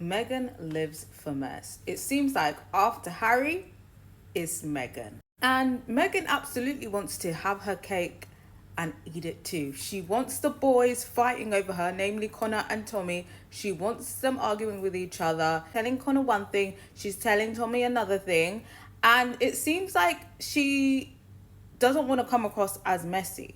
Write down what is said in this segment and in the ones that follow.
Meghan lives for mess. It seems like after Harry, it's Meghan. And Meghan absolutely wants to have her cake and eat it too. She wants the boys fighting over her, namely Connor and Tommy. She wants them arguing with each other, telling Connor one thing, she's telling Tommy another thing. And it seems like she doesn't want to come across as messy.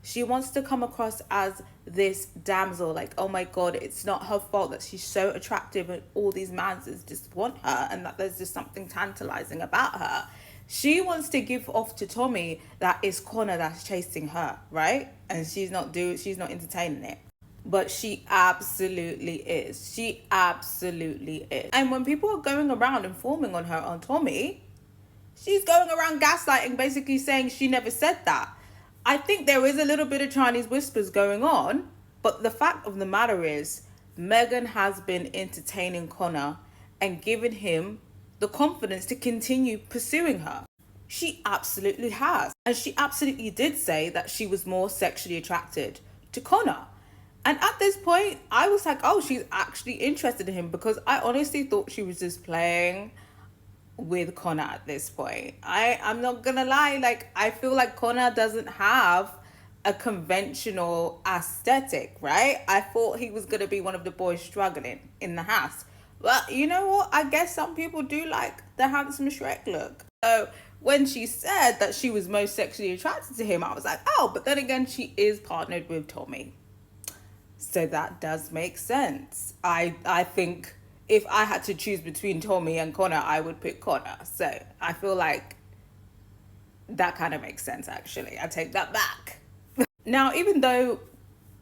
She wants to come across as this damsel, like, oh my god, it's not her fault that she's so attractive and all these mans just want her and that there's just something tantalizing about her. She wants to give off to Tommy that it's Connor that's chasing her, right? And she's not entertaining it. But she absolutely is. She absolutely is. And when people are going around informing on her on Tommy, she's going around gaslighting, basically saying she never said that. I think there is a little bit of Chinese whispers going on, but the fact of the matter is, Meghan has been entertaining Connor and given him the confidence to continue pursuing her. She absolutely has. And she absolutely did say that she was more sexually attracted to Connor. And at this point, I was like, oh, she's actually interested in him, because I honestly thought she was just playing with Connor at this point. I'm not gonna lie, like, I feel like Connor doesn't have a conventional aesthetic, right? I thought he was gonna be one of the boys struggling in the house. But you know what? I guess some people do like the handsome Shrek look. So when she said that she was most sexually attracted to him, I was like, oh, but then again, she is partnered with Tommy. So that does make sense. I think if I had to choose between Tommy and Connor, I would pick Connor. So I feel like that kind of makes sense, actually. I take that back. Now, even though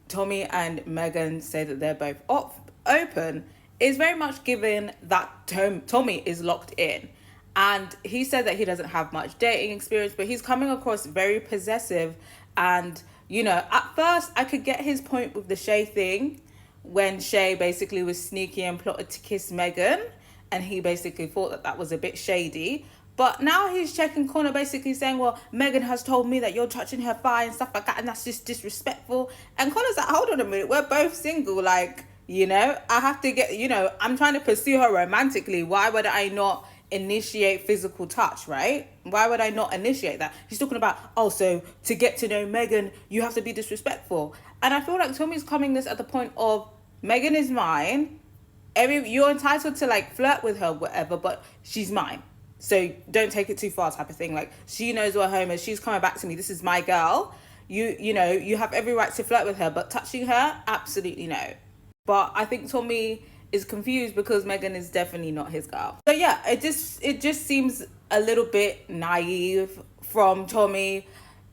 Tommy and Meghan say that they're both open, it's very much given that Tommy is locked in. And he said that he doesn't have much dating experience, but he's coming across very possessive. And, you know, at first I could get his point with the Shay thing, when Shay basically was sneaky and plotted to kiss Meghan, and he basically thought that that was a bit shady. But now he's checking Connor, basically saying, well, Meghan has told me that you're touching her thigh and stuff like that, and that's just disrespectful. And Connor's like, hold on a minute, we're both single, like, you know, I have to get, you know, I'm trying to pursue her romantically. Why would I not initiate physical touch, right? Why would I not initiate that? He's talking about, oh, so to get to know Meghan, you have to be disrespectful. And I feel like Tommy's coming this at the point of, Meghan is mine. You're entitled to like flirt with her, whatever, but she's mine. So don't take it too far, type of thing. Like, she knows where home is. She's coming back to me. This is my girl. You know, you have every right to flirt with her, but touching her, absolutely no. But I think Tommy is confused because Meghan is definitely not his girl. So yeah, it just seems a little bit naive from Tommy.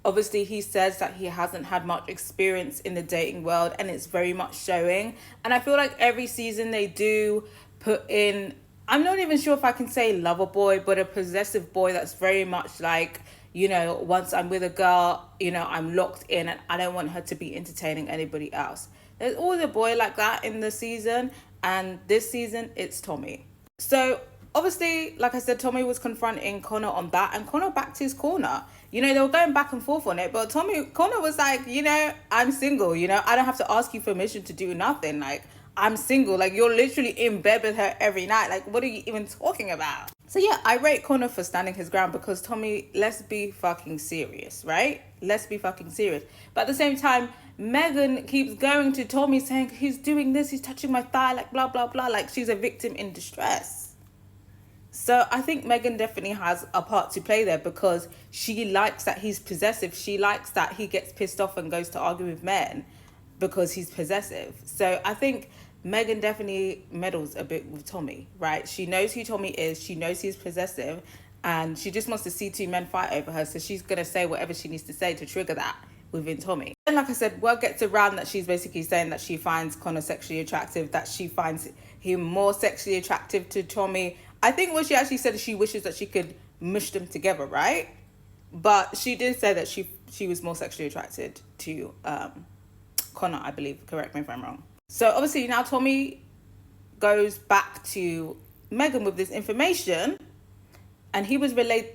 Obviously, he says that he hasn't had much experience in the dating world, and it's very much showing. And I feel like every season they do put in, I'm not even sure if I can say lover boy, but a possessive boy that's very much like, you know, once I'm with a girl, you know, I'm locked in and I don't want her to be entertaining anybody else. There's always a boy like that in the season, and this season it's Tommy. So obviously, like I said, Tommy was confronting Connor on that, and Connor backed his corner. You know, they were going back and forth on it, but Connor was like, you know, I'm single, you know, I don't have to ask you permission to do nothing. Like, I'm single. Like, you're literally in bed with her every night. Like, what are you even talking about? So yeah, I rate Connor for standing his ground, because Tommy, let's be fucking serious, right? Let's be fucking serious. But at the same time, Meghan keeps going to Tommy saying, he's doing this, he's touching my thigh, like blah, blah, blah. Like, she's a victim in distress. So I think Meghan definitely has a part to play there, because she likes that he's possessive. She likes that he gets pissed off and goes to argue with men because he's possessive. So I think Meghan definitely meddles a bit with Tommy, right? She knows who Tommy is. She knows he's possessive, and she just wants to see two men fight over her. So she's going to say whatever she needs to say to trigger that within Tommy. And like I said, word gets around that she's basically saying that she finds Connor sexually attractive, that she finds him more sexually attractive to Tommy. I think what she actually said is she wishes that she could mush them together, right? But she did say that she was more sexually attracted to Connor, I believe. Correct me if I'm wrong. So obviously now Tommy goes back to Meghan with this information, and he was relayed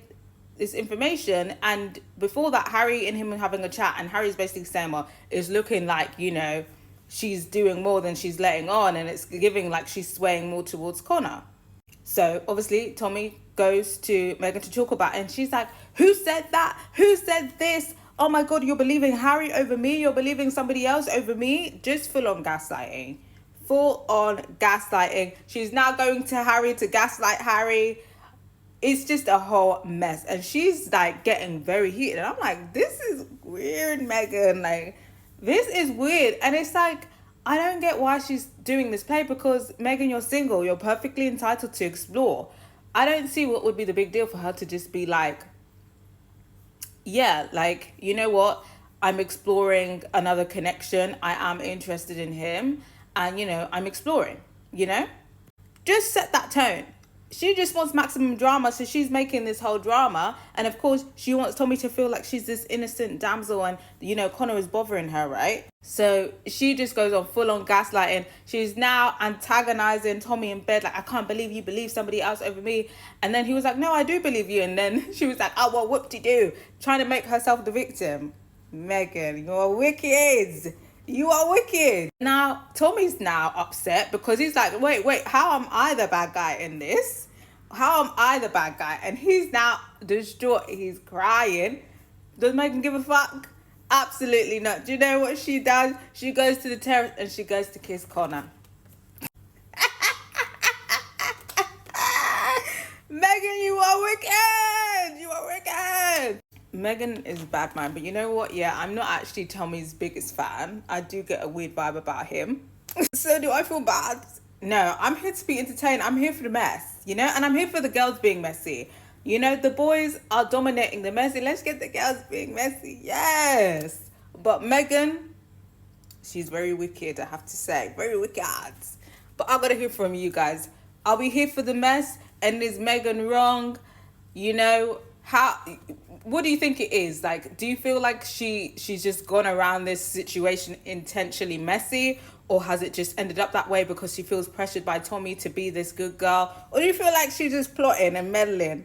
this information. And before that, Harry and him were having a chat, and Harry's basically saying, well, it's looking like, you know, she's doing more than she's letting on, and it's giving like she's swaying more towards Connor. So obviously Tommy goes to Megan to talk about it, and she's like, who said that? Who said this? Oh my God, you're believing Harry over me? You're believing somebody else over me? Just full on gaslighting. Full on gaslighting. She's now going to Harry to gaslight Harry. It's just a whole mess. And she's like getting very heated. And I'm like, this is weird, Megan. Like, this is weird. And it's like, I don't get why she's doing this play, because Megan, you're single. You're perfectly entitled to explore. I don't see what would be the big deal for her to just be like, yeah, like, you know what? I'm exploring another connection. I am interested in him. And, you know, I'm exploring, you know? Just set that tone. She just wants maximum drama, so she's making this whole drama. And of course, she wants Tommy to feel like she's this innocent damsel and, you know, Connor is bothering her, right? So she just goes on full on gaslighting. She's now antagonizing Tommy in bed, like, I can't believe you believe somebody else over me. And then he was like, no, I do believe you. And then she was like, oh, well, whoop-de-doo, trying to make herself the victim. Megan, you're wicked. You are wicked. Now, Tommy's now upset because he's like, wait, how am I the bad guy in this? How am I the bad guy? And he's now distraught. He's crying. Does Megan give a fuck? Absolutely not. Do you know what she does? She goes to the terrace and she goes to kiss Connor. Megan, you are wicked. You are wicked. Megan is a bad man, but you know what? Yeah, I'm not actually Tommy's biggest fan. I do get a weird vibe about him. So do I feel bad? No, I'm here to be entertained. I'm here for the mess, you know? And I'm here for the girls being messy. You know, the boys are dominating the messy. Let's get the girls being messy. Yes. But Megan, she's very wicked, I have to say. Very wicked. But I gotta hear from you guys. Are we here for the mess? And is Megan wrong? You know, what do you think it is? Like, do you feel like she's just gone around this situation intentionally messy, or has it just ended up that way because she feels pressured by Tommy to be this good girl? Or do you feel like she's just plotting and meddling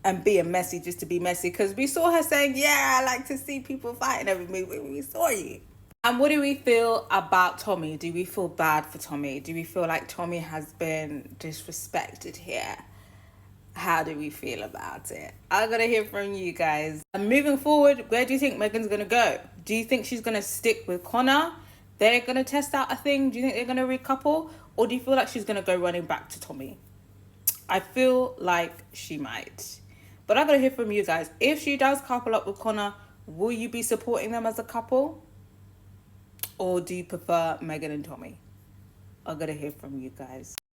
and being messy just to be messy? Because we saw her saying, yeah, I like to see people fighting every movie. We saw you. And what do we feel about Tommy? Do we feel bad for Tommy? Do we feel like Tommy has been disrespected here? How do we feel about it? I gotta hear from you guys. And moving forward, where do you think Megan's gonna go? Do you think she's gonna stick with Connor? They're gonna test out a thing? Do you think they're gonna recouple? Or do you feel like she's gonna go running back to Tommy? I feel like she might. But I gotta hear from you guys. If she does couple up with Connor, will you be supporting them as a couple? Or do you prefer Megan and Tommy? I gotta hear from you guys.